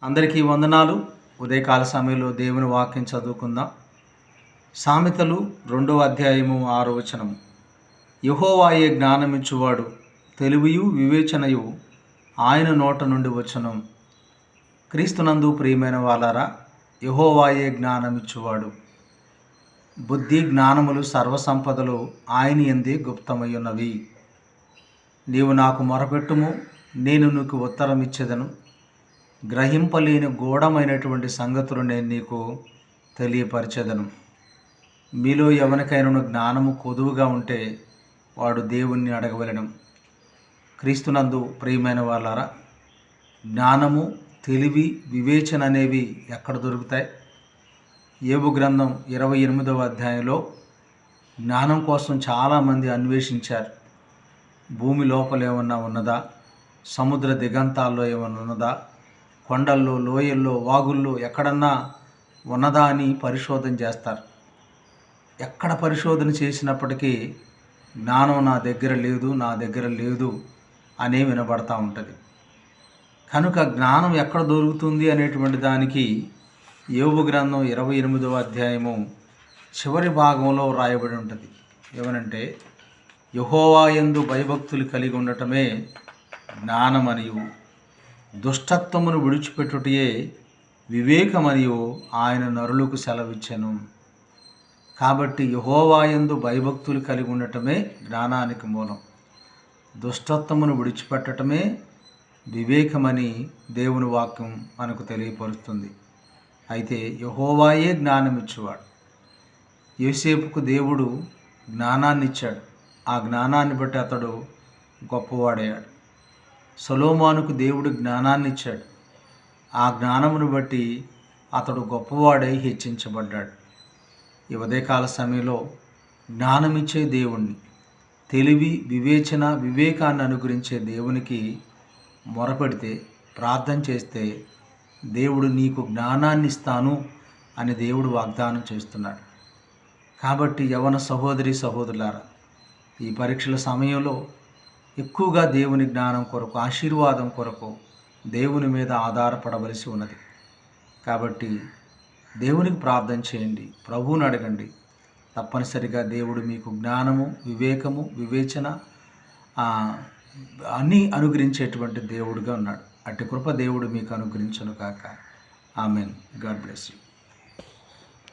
అందరికీ వందనాలు. ఉదయకాల సమయంలో దేవుని వాక్యం చదువుకుందాం. సామెతలు 2వ అధ్యాయము 6వ వచనము. యెహోవాయే జ్ఞానమిచ్చువాడు, తెలివియు వివేచనయు ఆయన నోట నుండి వచ్చును. క్రీస్తునందు ప్రియమైన వాళ్ళారా, యెహోవాయే జ్ఞానమిచ్చువాడు. బుద్ధి జ్ఞానములు సర్వసంపదలు ఆయన యందే గుప్తమయ్యున్నవి. నీవు నాకు మొరపెట్టుము, నేను నీకు ఉత్తరం ఇచ్చేదను. గ్రహింపలేని గూఢమైనటువంటి సంగతులు నేను నీకు తెలియపరిచెదను. మీలో ఎవరికైనా జ్ఞానము కొదువుగా ఉంటే వాడు దేవుణ్ణి అడగవలెను. క్రీస్తునందు ప్రియమైన వాళ్ళారా, జ్ఞానము, తెలివి, వివేచన అనేవి ఎక్కడ దొరుకుతాయి? యోబు గ్రంథం 28వ అధ్యాయంలో జ్ఞానం కోసం చాలామంది అన్వేషించారు. భూమి లోపల ఏమన్నా ఉన్నదా? సముద్ర దిగంతాల్లో ఏమన్నా ఉన్నదా? కొండల్లో, లోయల్లో, వాగుల్లో ఎక్కడన్నా ఉన్నదా అని పరిశోధన చేస్తారు. ఎక్కడ పరిశోధన చేసినప్పటికీ జ్ఞానం నా దగ్గర లేదు అనే వినబడతా ఉంటుంది. కనుక జ్ఞానం ఎక్కడ దొరుకుతుంది అనేటువంటి దానికి యోబు గ్రంథం 28వ అధ్యాయము చివరి భాగంలో రాయబడి ఉంటుంది. ఏమనంటే, యెహోవా యందు భయభక్తులు కలిగి ఉండటమే జ్ఞానమనియు, దుష్టత్వమును విడిచిపెట్టుటయే వివేకమనియు ఆయన నరులకు సెలవిచ్చెను. కాబట్టి యెహోవా యందు భయభక్తులు కలిగి ఉండటమే జ్ఞానానికి మూలం. దుష్టత్వమును విడిచిపెట్టటమే వివేకమని దేవుని వాక్యం మనకు తెలియపరుస్తుంది. అయితే యెహోవాయే జ్ఞానమిచ్చేవాడు. యోసేపుకు దేవుడు జ్ఞానాన్ని ఇచ్చాడు. ఆ జ్ఞానాన్ని బట్టి అతడు గొప్పవాడయ్యాడు. సొలొమోనుకు దేవుడు జ్ఞానాన్ని ఇచ్చాడు. ఆ జ్ఞానమును బట్టి అతడు గొప్పవాడై హెచ్చించబడ్డాడు. ఈ ఉదయకాల సమయంలో జ్ఞానమిచ్చే దేవుణ్ణి, తెలివి, వివేచన, వివేకాన్ని అనుగ్రహించే దేవునికి మొరపెడితే, ప్రార్థన చేస్తే దేవుడు నీకు జ్ఞానాన్ని ఇస్తాను అని దేవుడు వాగ్దానం చేస్తున్నాడు. కాబట్టి యవన సహోదరి సహోదరులారా, ఈ పరీక్షల సమయంలో ఎక్కువగా దేవుని జ్ఞానం కొరకు, ఆశీర్వాదం కొరకు దేవుని మీద ఆధారపడవలసి ఉన్నది. కాబట్టి దేవునికి ప్రార్థన చేయండి, ప్రభువుని అడగండి. తప్పనిసరిగా దేవుడు మీకు జ్ఞానము, వివేకము, వివేచన అన్నీ అనుగ్రహించేటువంటి దేవుడుగా ఉన్నాడు. అట్టి కృప దేవుడు మీకు అనుగ్రహించును కాక. ఆమెన్. God bless you.